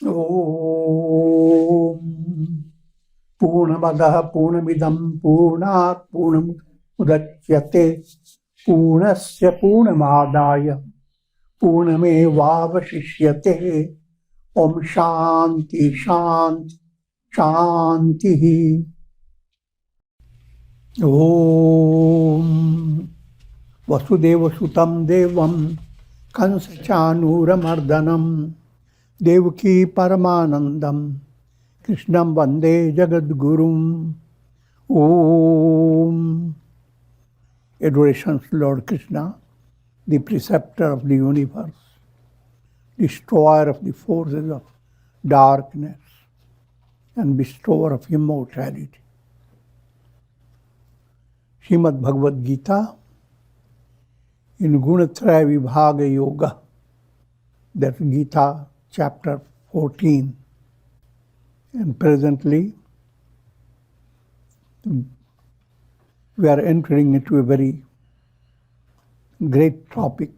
Om Purnamadaha Purnamidam Purnat Purnamudachyate Purnasya Purnamadaya Purnamevavashishyate Om Shanti Shanti Shanti Om Vasudeva Sutam Devam Kansa Chanuramardanam Devaki Paramanandam Krishnam Vande Jagadgurum. Om. Adorations to Lord Krishna, the preceptor of the universe, destroyer of the forces of darkness, and bestower of immortality. Srimad Bhagavad Gita in Gunatraya Vibhaga Yoga, that's Gita chapter 14. And presently, we are entering into a very great topic,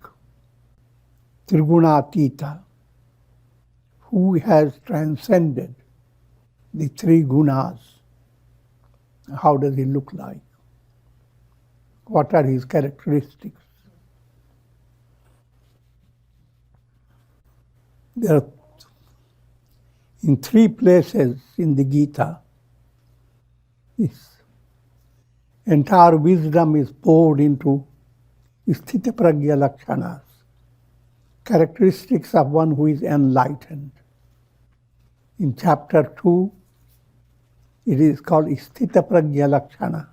Triguna-atita, who has transcended the three gunas. How does he look like? What are his characteristics? There are in three places in the Gita, this entire wisdom is poured into Sthitapragya Lakshanas, characteristics of one who is enlightened. In chapter 2, it is called Sthitapragya Lakshana.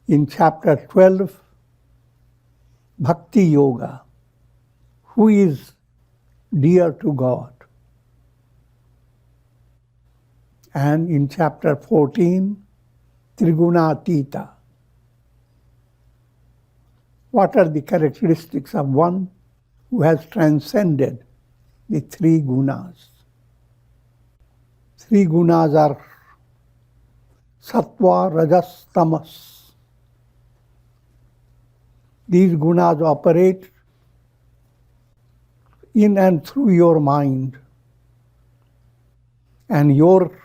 In chapter 12, Bhakti Yoga, who is dear to God. And in chapter 14, Triguna-atita. What are the characteristics of one who has transcended the three gunas? Three gunas are sattva, rajas, tamas. These gunas operate in and through your mind, and your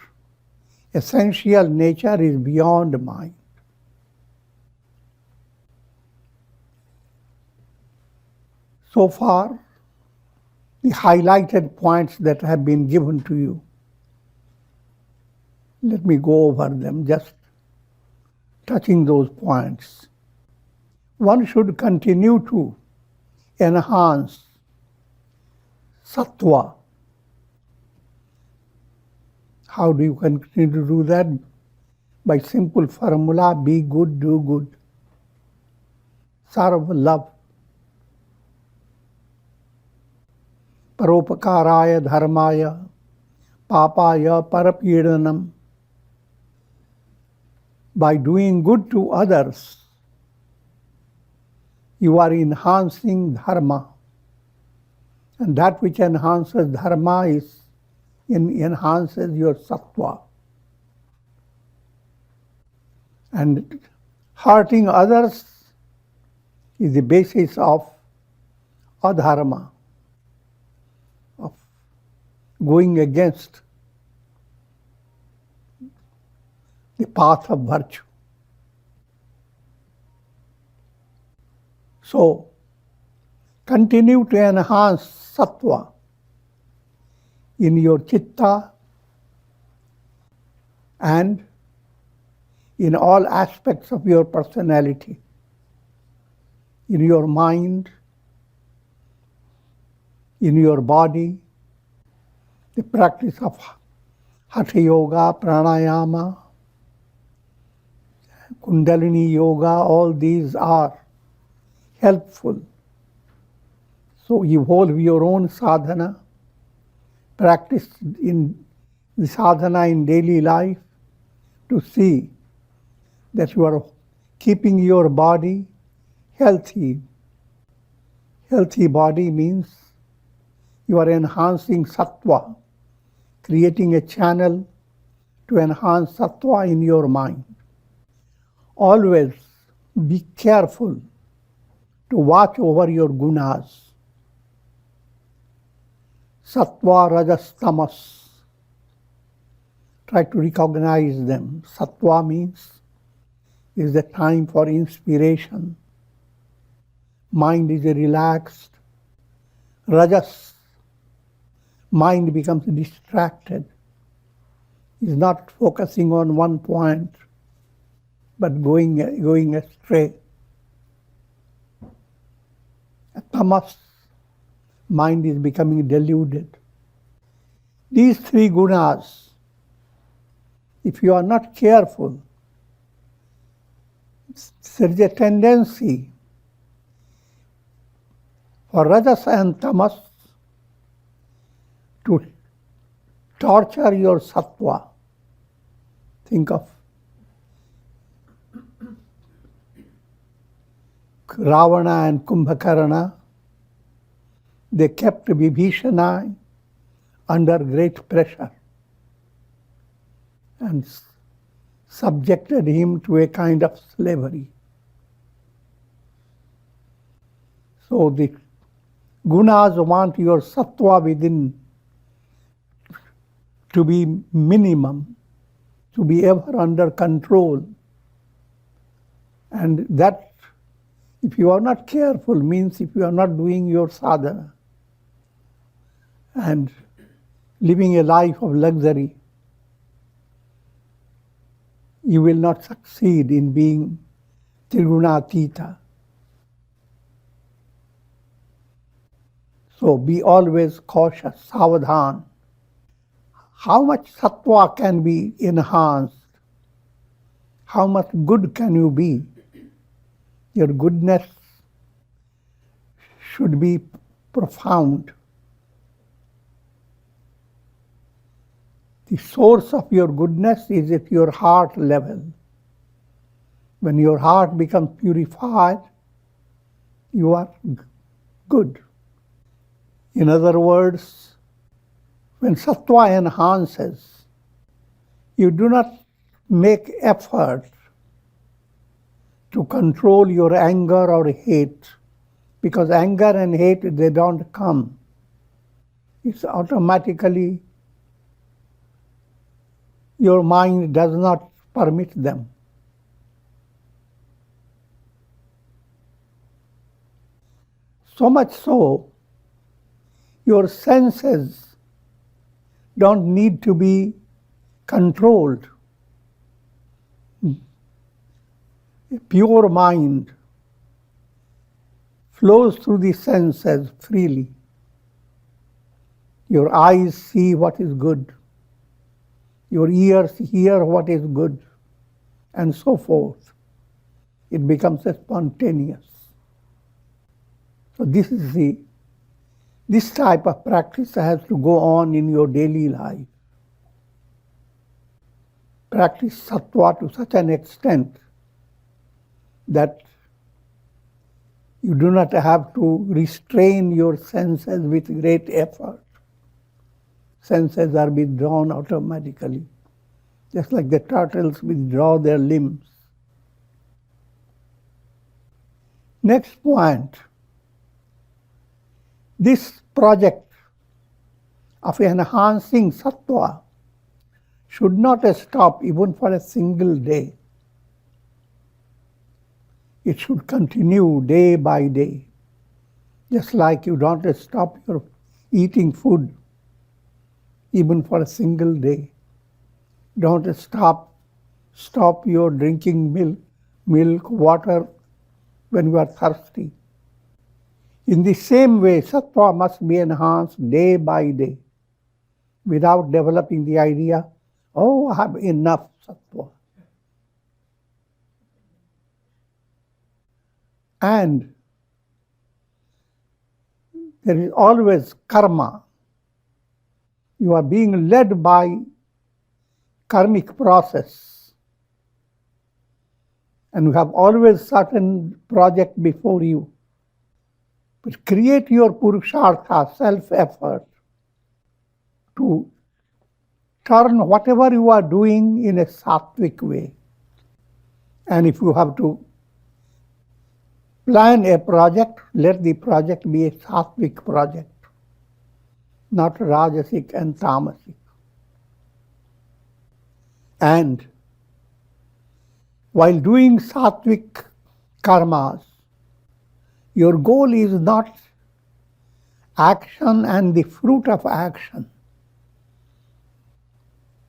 essential nature is beyond mind. So far, the highlighted points that have been given to you, let me go over them, just touching those points. One should continue to enhance sattva. How do you continue to do that? By simple formula, be good, do good. Serve, love. Paropakaraya dharmaya, papaya parapidanam. By doing good to others, you are enhancing dharma. And that which enhances dharma enhances your sattva. And hurting others is the basis of adharma, of going against the path of virtue. So, continue to enhance sattva in your chitta and in all aspects of your personality, in your mind, in your body, the practice of Hatha Yoga, Pranayama, Kundalini Yoga, all these are helpful. So evolve your own sadhana, practice in the sadhana in daily life to see that you are keeping your body healthy. Healthy body means you are enhancing sattva, creating a channel to enhance sattva in your mind. Always be careful to watch over your gunas. Sattva, Rajas, Tamas. Try to recognize them. Sattva means is the time for inspiration. Mind is relaxed. Rajas, mind becomes distracted. Is not focusing on one point, but going astray. Tamas, mind is becoming deluded. These three gunas, if you are not careful, there is a tendency for Rajas and Tamas to torture your sattva. Think of Ravana and Kumbhakarna. They kept Vibhishana under great pressure and subjected him to a kind of slavery. So the gunas want your sattva within to be minimum, to be ever under control. And that, if you are not careful, means if you are not doing your sadhana and living a life of luxury, you will not succeed in being Triguna-atita. So be always cautious, savadhan. How much sattva can be enhanced? How much good can you be? Your goodness should be profound. The source of your goodness is at your heart level. When your heart becomes purified, you are good. In other words, when sattva enhances, you do not make effort to control your anger or hate, because anger and hate, they don't come. It's automatically, your mind does not permit them. So much so, your senses don't need to be controlled. A pure mind flows through the senses freely. Your eyes see what is good. Your ears hear what is good, and so forth. It becomes spontaneous. So this type of practice has to go on in your daily life. Practice sattva to such an extent that you do not have to restrain your senses with great effort. Senses are withdrawn automatically, just like the turtles withdraw their limbs. Next point. This project of enhancing sattva should not stop even for a single day. It should continue day by day. Just like you don't stop your eating food even for a single day. Don't stop your drinking milk, water when you are thirsty. In the same way, sattva must be enhanced day by day without developing the idea, oh, I have enough sattva. And there is always karma. You are being led by karmic process. And you have always certain project before you. But create your purushartha, self-effort, to turn whatever you are doing in a sattvic way. And if you have to plan a project, let the project be a sattvic project. not rajasic and tamasic. And while doing sattvic karmas, your goal is not action and the fruit of action.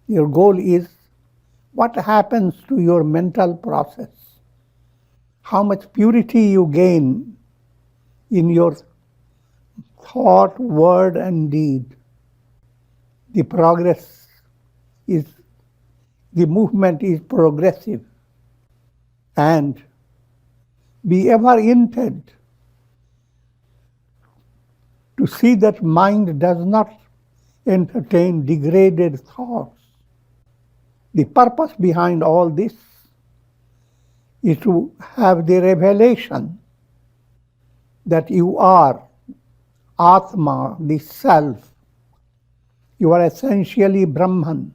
Your goal is what happens to your mental process, how much purity you gain in your thought, word, and deed. The progress is, the movement is progressive. And be ever intent to see that mind does not entertain degraded thoughts. The purpose behind all this is to have the revelation that you are Atma, the self. You are essentially Brahman,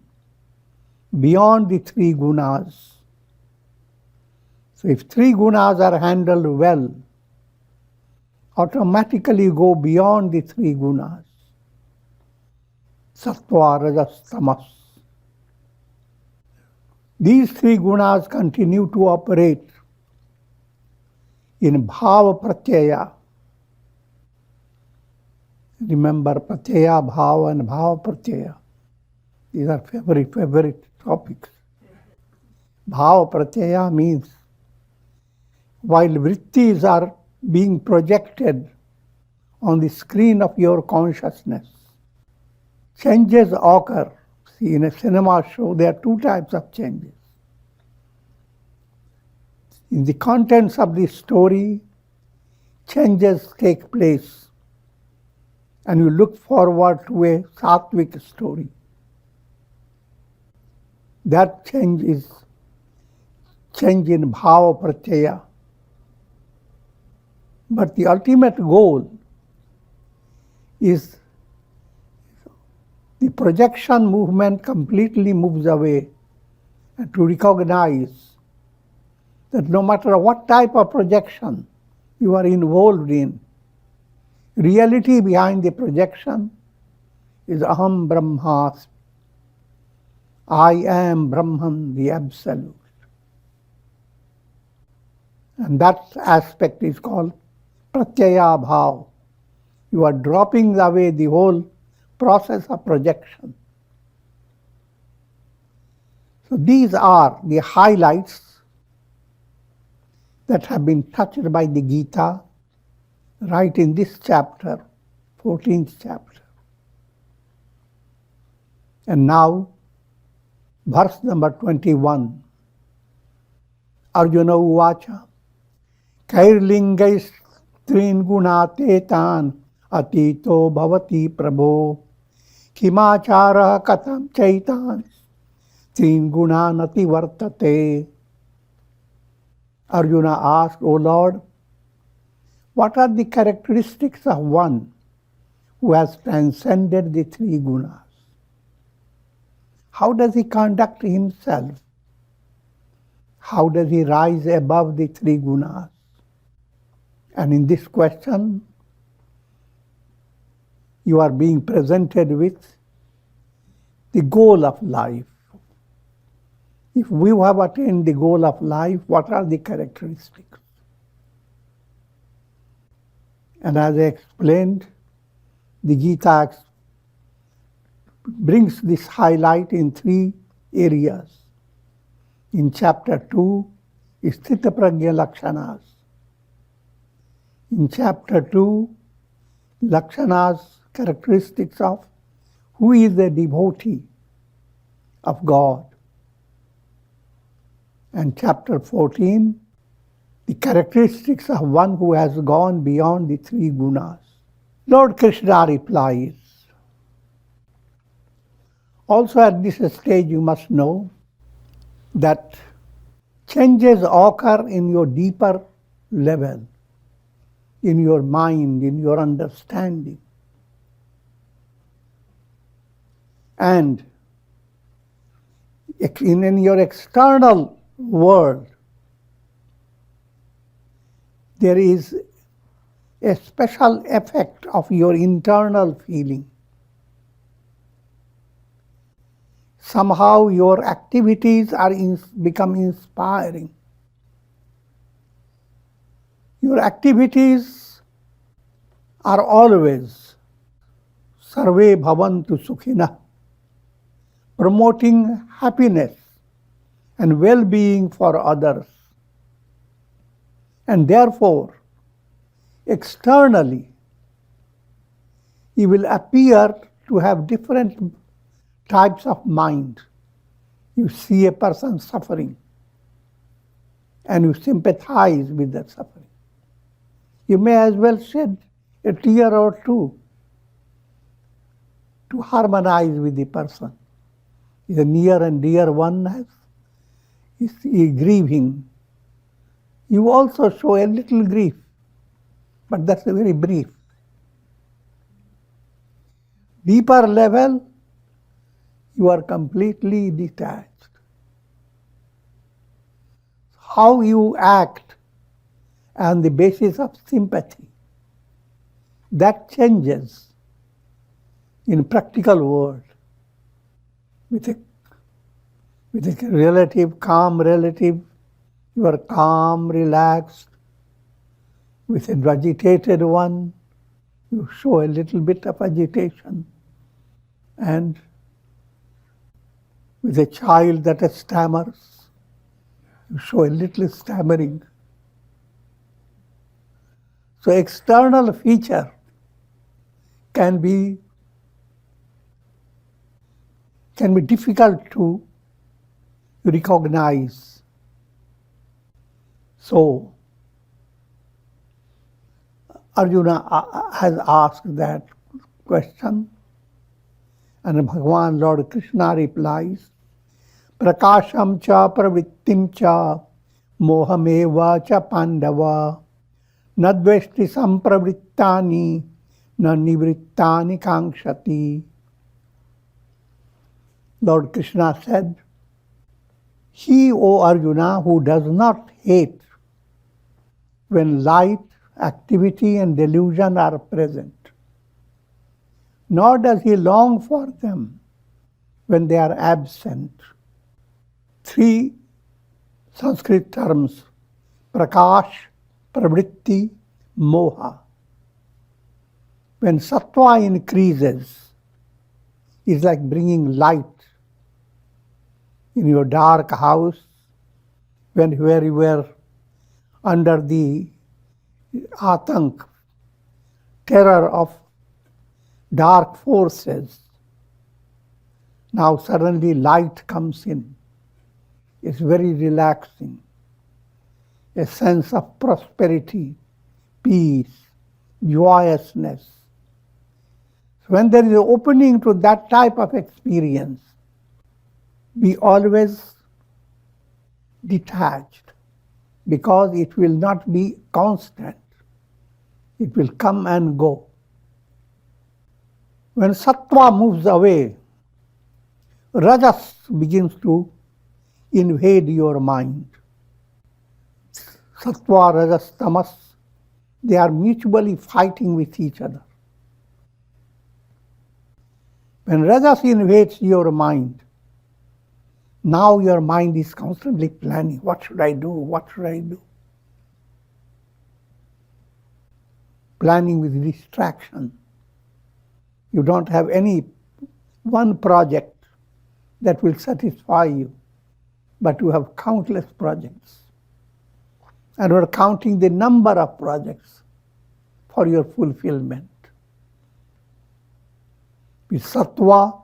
beyond the three gunas. So if three gunas are handled well, automatically go beyond the three gunas. Sattva, Rajas, Tamas. These three gunas continue to operate in bhava pratyaya. Remember, pratyaya, bhava, and bhava pratyaya. These are favorite topics. Bhava pratyaya means while vrittis are being projected on the screen of your consciousness, changes occur. See, in a cinema show, there are two types of changes. In the contents of the story, changes take place, and you look forward to a sattvic story. That change is change in bhava pratyaya. But the ultimate goal is the projection movement completely moves away, and to recognize that no matter what type of projection you are involved in, reality behind the projection is Aham Brahmasmi. I am Brahman, the Absolute. And that aspect is called Pratyaya Bhav. You are dropping away the whole process of projection. So these are the highlights that have been touched by the Gita right in this chapter, 14th chapter. And now, verse number 21. Arjuna Uvacha Kairlingais Trin Gunatetan Atito Bhavati Prabho Kimachara Katam Chaitan Trin Gunanati Vartate. Arjuna asked, O Lord, what are the characteristics of one who has transcended the three gunas? How does he conduct himself? How does he rise above the three gunas? And in this question, you are being presented with the goal of life. If we have attained the goal of life, what are the characteristics? And as I explained, the Gita brings this highlight in three areas. In chapter 2, Sthita Prajna Lakshanas. In chapter 2, Lakshanas, characteristics of who is a devotee of God. And chapter 14, the characteristics of one who has gone beyond the three gunas. Lord Krishna replies, also at this stage you must know that changes occur in your deeper level, in your mind, in your understanding. And in your external world, there is a special effect of your internal feeling. somehow your activities become inspiring. Your activities are always sarve bhavantu sukhina, promoting happiness and well-being for others. And therefore, externally, you will appear to have different types of mind. You see a person suffering and you sympathize with that suffering. You may as well shed a tear or two to harmonize with the person. If a near and dear one is grieving, you also show a little grief, but that's very brief. Deeper level, you are completely detached. How you act on the basis of sympathy, that changes in practical world. With a relative, calm relative, you are calm, relaxed. With an agitated one, you show a little bit of agitation. And with a child that stammers, you show a little stammering. So external feature can be difficult to recognize. So Arjuna has asked that question, and Bhagavan Lord Krishna replies, Prakasham cha pravrittim cha mohameva cha pandava nadveshti sampravrittani na nivrittani kankshati. Lord Krishna said, he, O Arjuna, who does not hate when light, activity and delusion are present, nor does he long for them when they are absent. Three Sanskrit terms, prakash, pravritti, moha. When sattva increases, it's like bringing light in your dark house, where you were under the atank, terror of dark forces. Now suddenly light comes in. It's very relaxing. A sense of prosperity, peace, joyousness. When there is an opening to that type of experience, be always detached, because it will not be constant. It will come and go. When sattva moves away, rajas begins to invade your mind. Sattva, rajas, tamas, they are mutually fighting with each other. When rajas invades your mind, now your mind is constantly planning, what should I do, what should I do? Planning with distraction. You don't have any one project that will satisfy you, but you have countless projects. And we're counting the number of projects for your fulfillment. With sattva,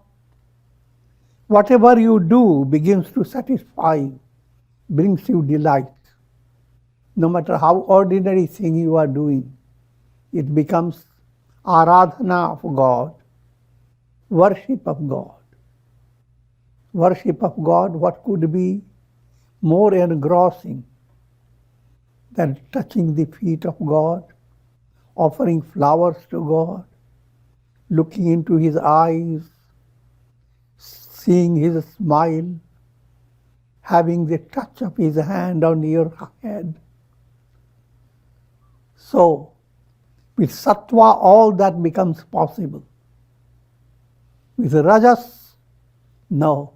whatever you do begins to satisfy you, brings you delight. No matter how ordinary thing you are doing, it becomes aradhana of God, worship of God. Worship of God, what could be more engrossing than touching the feet of God, offering flowers to God, looking into His eyes, seeing His smile, having the touch of His hand on your head. So, with sattva, all that becomes possible. With rajas, no.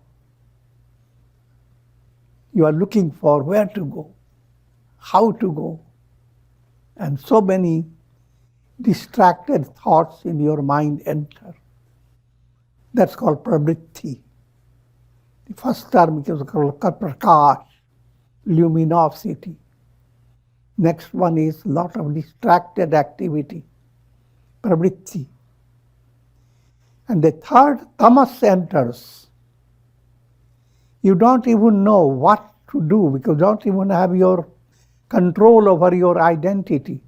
You are looking for where to go, how to go, and so many distracted thoughts in your mind enter. That's called pravritti. The first term is called prakash, luminosity. Next one is lot of distracted activity, pravritti. And the third, tamas, enters. You don't even know what to do because you don't even have your control over your identity.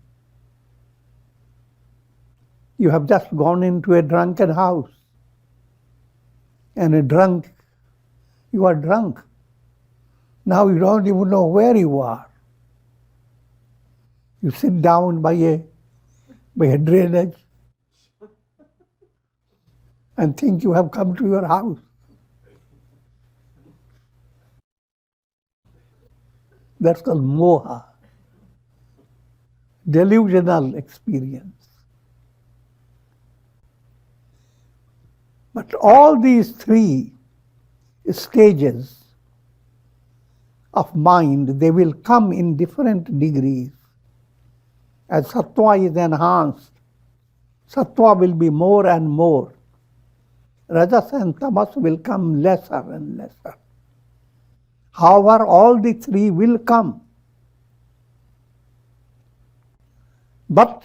You have just gone into a drunken house. And you are drunk. Now you don't even know where you are. You sit down by a drainage and think you have come to your house. That's called moha, delusional experience. But all these three stages of mind, they will come in different degrees. As sattva is enhanced, sattva will be more and more. Rajas and tamas will come lesser and lesser. However, all the three will come. But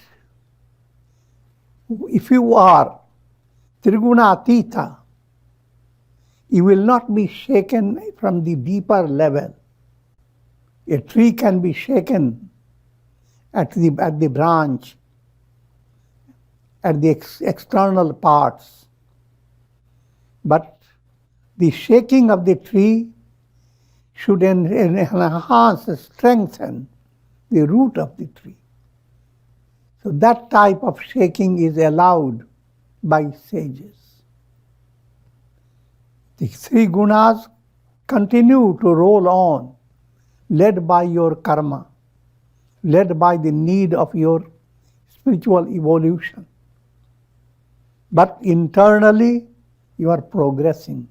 if you are Triguna-atita, you will not be shaken from the deeper level. A tree can be shaken at the branch, at the external parts. But the shaking of the tree should enhance, strengthen the root of the tree. So that type of shaking is allowed by sages. The three gunas continue to roll on, led by your karma, led by the need of your spiritual evolution. But internally, you are progressing,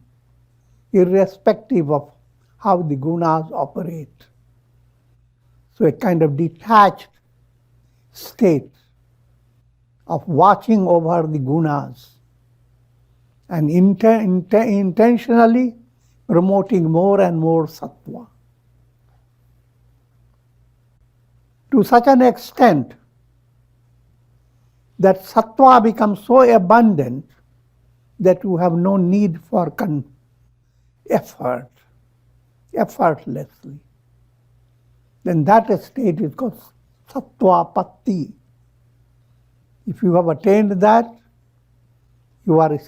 irrespective of how the gunas operate. So a kind of detached state of watching over the gunas and intentionally promoting more and more sattva. To such an extent that sattva becomes so abundant that you have no need for effortlessly. Then that state is called sattva patti. If you have attained that, you are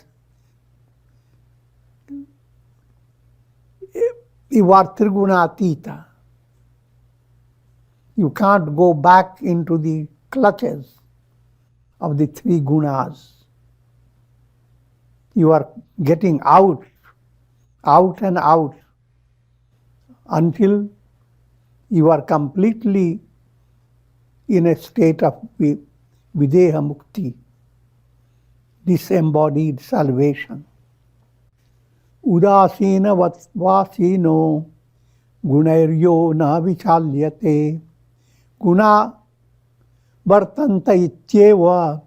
Triguna-atita. You can't go back into the clutches of the three gunas. You are getting out and out until you are completely in a state of videha mukti, disembodied salvation. Udasina vasino gunairyo na vichalyate guna vartanta ityeva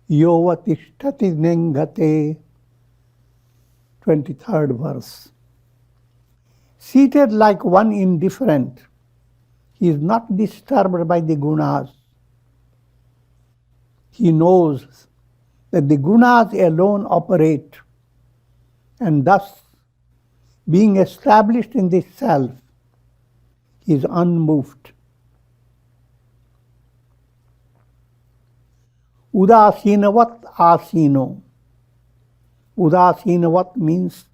yova tishtati nengate. 23rd verse. Seated like one indifferent, he is not disturbed by the gunas. He knows that the gunas alone operate, and thus, being established in the self, he is unmoved. Udasinavat asino. Udasinavat means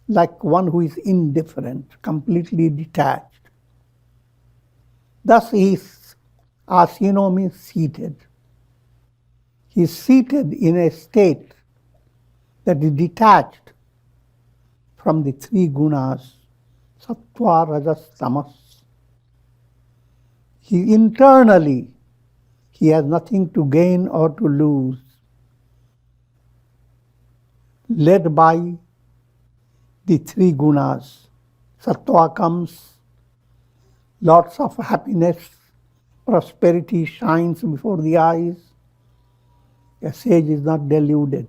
like one who is indifferent, completely detached. Thus asino means seated. He is seated in a state that is detached from the three gunas, sattva, rajas, tamas. Internally, he has nothing to gain or to lose, led by the three gunas, Sattva comes, lots of happiness, prosperity shines before the eyes. A sage is not deluded.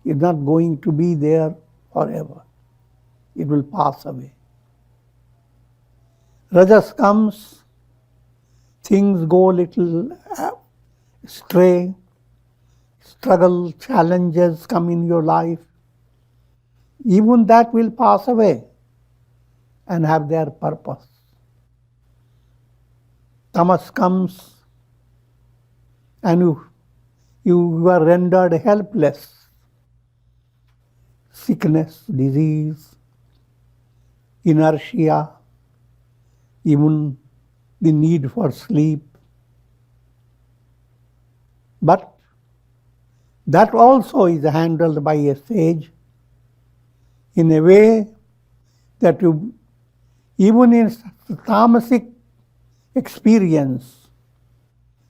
It's not going to be there forever. It will pass away. Rajas comes, things go a little astray, struggle, challenges come in your life. Even that will pass away and have their purpose. Tamas comes and you are rendered helpless. Sickness, disease, inertia, even the need for sleep. But that also is handled by a sage in a way that you, even in tamasic experience,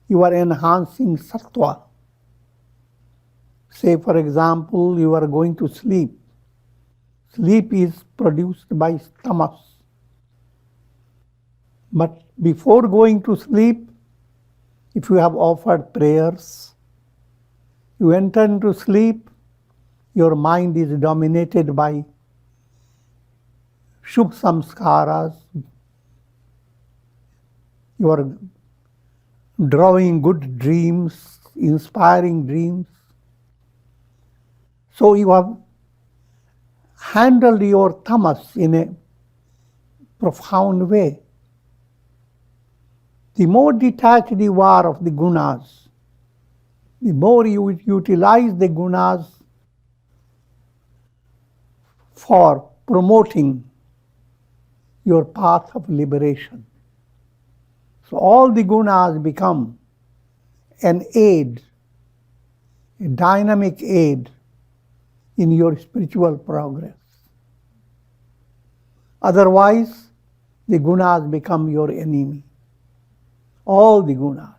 you are enhancing sattva. Say, for example, you are going to sleep. Sleep is produced by tamas. But before going to sleep, if you have offered prayers, you enter into sleep, your mind is dominated by Shubh samskaras. You are drawing good dreams, inspiring dreams. So you have handled your tamas in a profound way. The more detached you are of the gunas, the more you utilize the gunas for promoting your path of liberation. So all the gunas become an aid, a dynamic aid in your spiritual progress. Otherwise, the gunas become your enemy. All the gunas.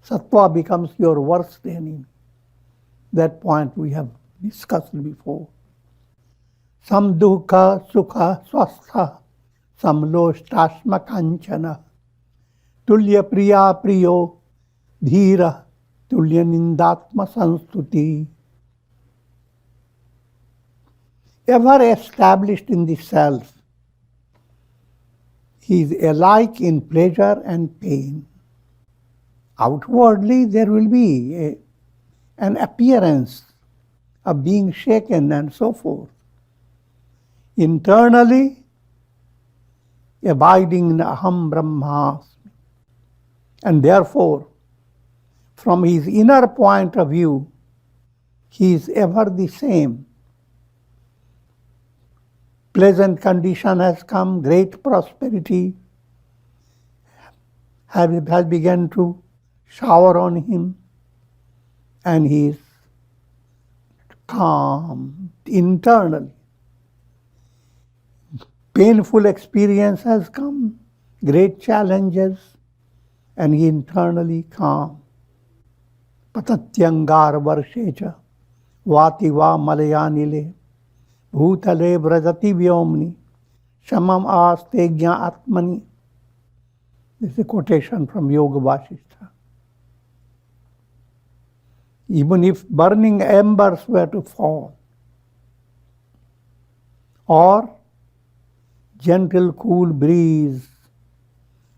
Sattva becomes your worst enemy. That point we have discussed before. Sam dukkha sukha swastha, sam loshtashma kanchana, tulya priya priyo, dhira, tulya nindatma sanstuti. Ever established in the self, he is alike in pleasure and pain. Outwardly, there will be an appearance of being shaken and so forth. Internally, abiding in Aham Brahmasmi. And therefore, from his inner point of view, he is ever the same. Pleasant condition has come, great prosperity has begun to shower on him, and he is calm internally. Painful experience has come, great challenges, and he internally calm. Patatyangar varshecha vati va malayanile bhutale brajati vyomni shamam aste gya atmani. This is a quotation from Yoga Vasishtha. Even if burning embers were to fall, or gentle cool breeze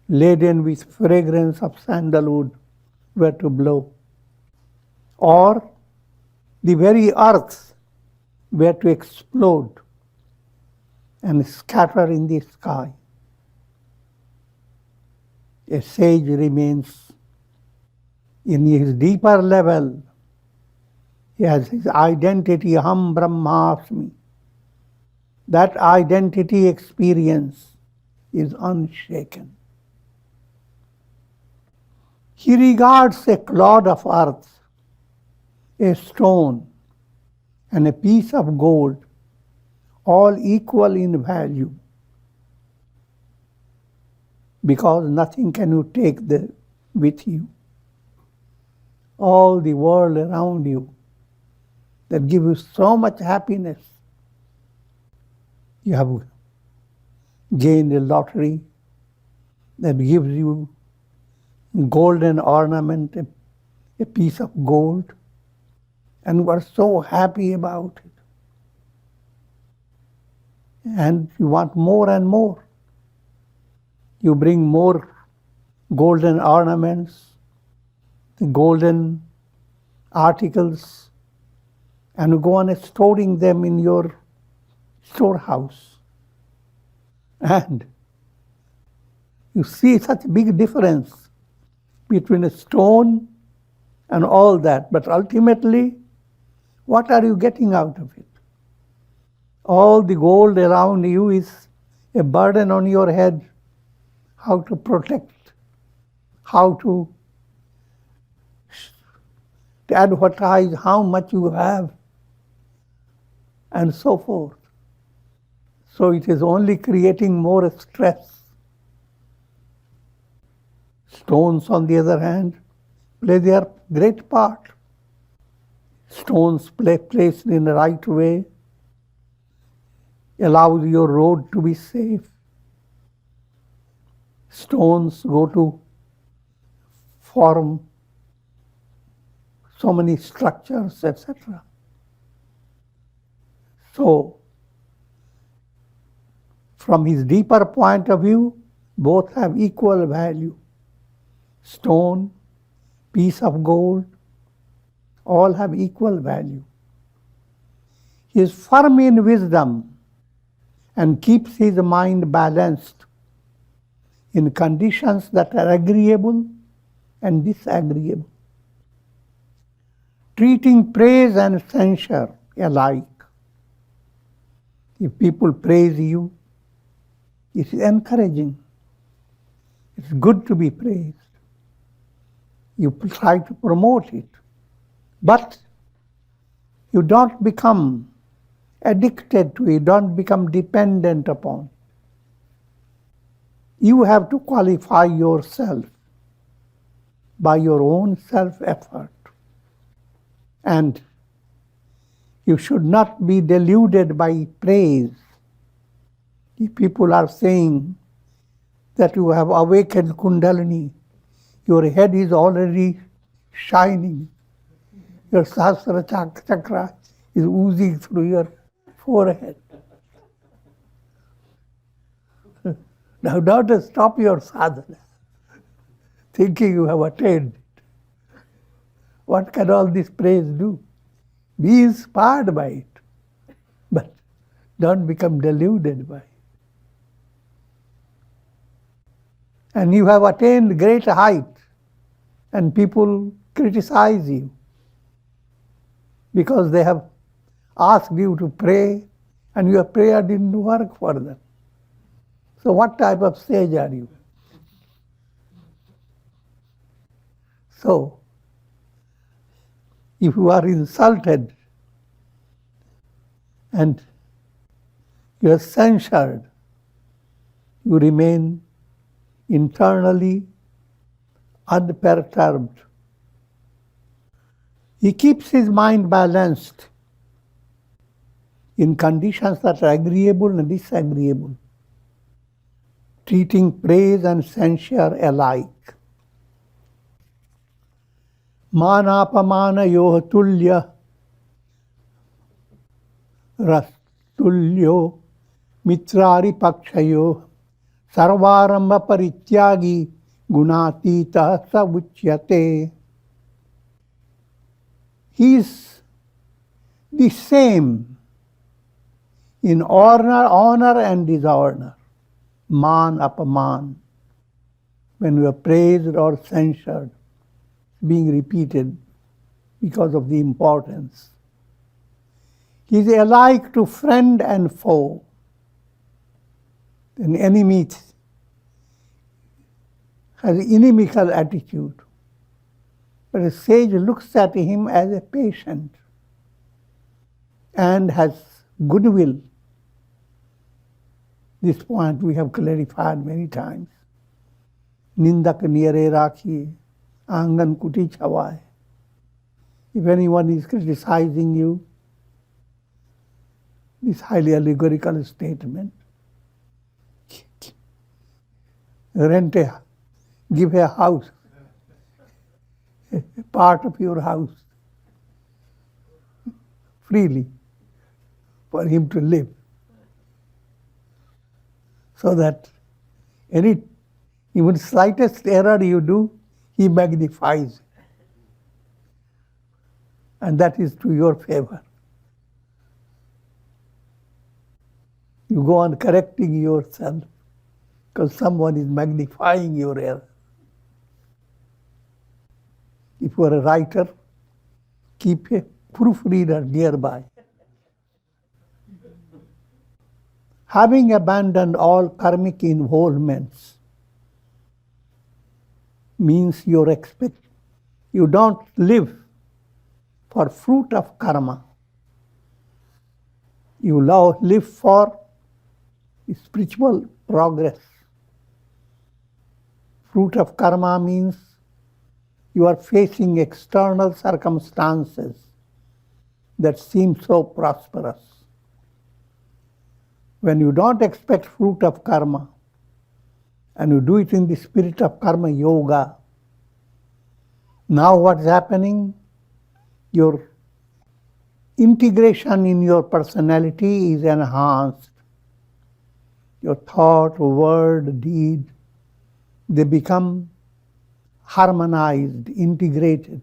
laden with fragrance of sandalwood were to blow, or the very earth were to explode and scatter in the sky, a sage remains in his deeper level. He has his identity, Aham Brahmasmi. That identity experience is unshaken. He regards a clod of earth, a stone, and a piece of gold, all equal in value, because nothing can you take with you. All the world around you that give you so much happiness, you have gain a lottery that gives you golden ornament, a piece of gold, and you are so happy about it. And you want more and more. You bring more golden ornaments, the golden articles, and you go on storing them in your storehouse. And you see such a big difference between a stone and all that. But ultimately, what are you getting out of it? All the gold around you is a burden on your head. How to protect, how to advertise how much you have, and so forth. So it is only creating more stress. Stones, on the other hand, play their great part. Stones placed in the right way allows your road to be safe. Stones go to form so many structures, etc. So, from his deeper point of view, both have equal value. Stone, piece of gold, all have equal value. He is firm in wisdom and keeps his mind balanced in conditions that are agreeable and disagreeable, treating praise and censure alike. If people praise you, it is encouraging. It's good to be praised. You try to promote it. But you don't become addicted to it, don't become dependent upon it. You have to qualify yourself by your own self-effort. And you should not be deluded by praise. If people are saying that you have awakened Kundalini, your head is already shining, your Sahasrara chakra is oozing through your forehead. Now don't stop your sadhana, thinking you have attained it. What can all this praise do? Be inspired by it, but don't become deluded by it. And you have attained great height, and people criticize you because they have asked you to pray, and your prayer didn't work for them. So what type of sage are you? So, if you are insulted and you are censured, you remain internally unperturbed. He keeps his mind balanced in conditions that are agreeable and disagreeable, treating praise and censure alike. Manapamana yoha tulya rastulyo mitrari pakshayo sarvaramba parityagi gunatita sa uchyate. He is the same in honor and dishonor, man apaman. When we are praised or censured, being repeated because of the importance. He is alike to friend and foe. An enemy has an inimical attitude, but a sage looks at him as a patient and has goodwill. This point we have clarified many times. Nindak niyare rakhiye, angan kuti chhawaye. If anyone is criticizing you, this highly allegorical statement, give a house, a part of your house freely for him to live, so that any even slightest error you do, he magnifies, and that is to your favor. You go on correcting yourself because someone is magnifying your error. If you are a writer, keep a proofreader nearby. Having abandoned all karmic involvements means you don't live for fruit of karma. You live for spiritual progress. Fruit of karma means you are facing external circumstances that seem so prosperous. When you don't expect fruit of karma, and you do it in the spirit of karma yoga, now what's happening? Your integration in your personality is enhanced. Your thought, word, deed, they become harmonized, integrated.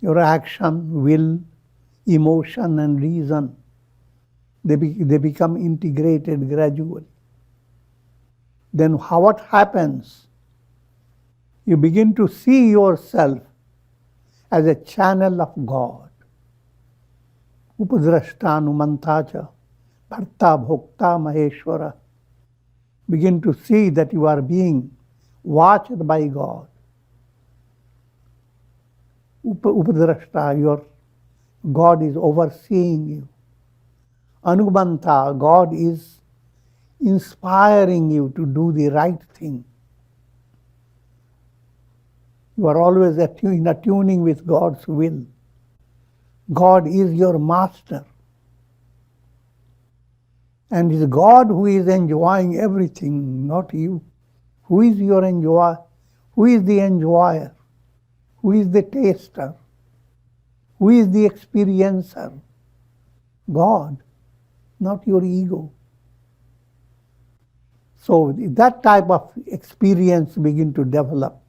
Your action, will, emotion, and reason, they become integrated gradually. Then what happens? You begin to see yourself as a channel of God. Upadrashtanumantacha, Bharta Bhokta Maheshwara. Begin to see that you are being watched by God. Upadrashta, your God is overseeing you. Anubanta, God is inspiring you to do the right thing. You are always in attuning with God's will. God is your master. And it's God who is enjoying everything, not you. Who is your enjoyer? Who is the enjoyer? Who is the taster? Who is the experiencer? God, not your ego. So that type of experience begin to develop,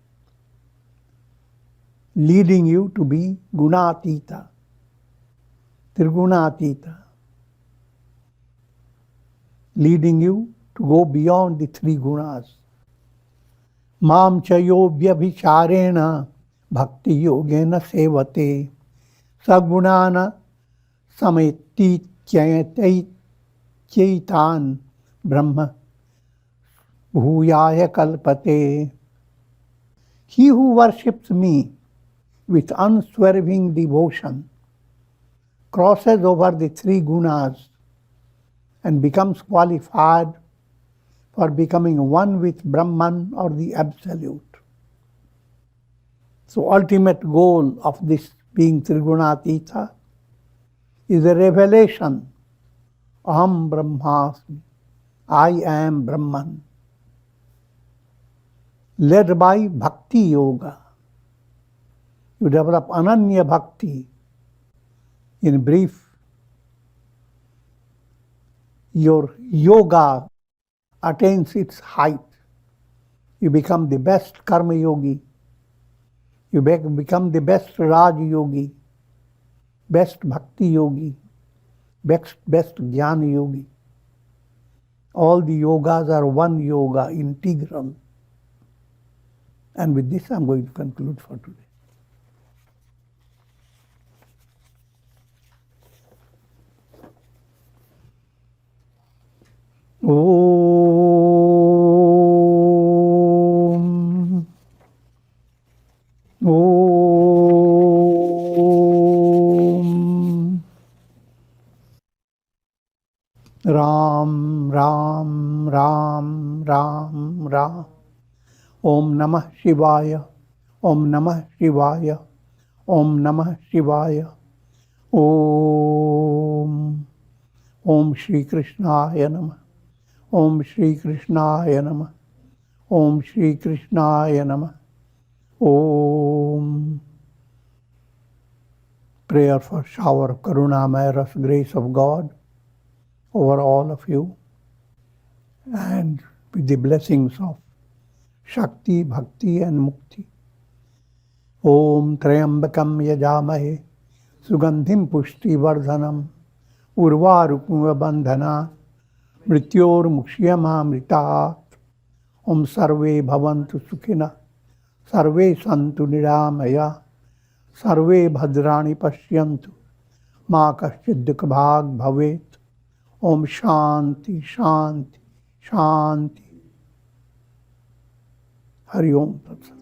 leading you to be gunatita, triguna-atita, leading you to go beyond the three gunas. Mam chayo vyabhicharena bhakti yogena sevate sagunana sameti chaitan brahma bhuyaya kalpate. He who worships me with unswerving devotion crosses over the three gunas and becomes qualified for becoming one with Brahman or the Absolute. So ultimate goal of this being Triguna-atita is a revelation. Aham Brahmasmi, I am Brahman. Led by Bhakti Yoga. You develop Ananya Bhakti. In brief, your yoga attains its height. You become the best Karma Yogi. You become the best Raj Yogi, best Bhakti Yogi, best Jnana Yogi. All the yogas are one yoga, integral. And with this, I'm going to conclude for today. Om. Om. Ram, Ram, Ram, Ram, Ram. Om Namah Shivaya. Om Namah Shivaya. Om Namah Shivaya. Om. Om Shri Krishnaya Namah. Om Shri Krishnaya Namah. Om Shri Krishnaya Namah. Om. Prayer for shower of Karunamaya grace of God over all of you, and with the blessings of Shakti, Bhakti and Mukti. Om Trayambakam Yajamahe Sugandhim Pushti Vardhanam Urvarukuma Bandhana Mrityor Mukshiyamamritat. Om Sarve Bhavantu Sukhina Sarve Santu Niramaya Sarve Bhadrani Pashyantu Ma Kaschid Dukha Bhag Bhavet. Om Shanti Shanti Shanti. Hari Om Tat Sat.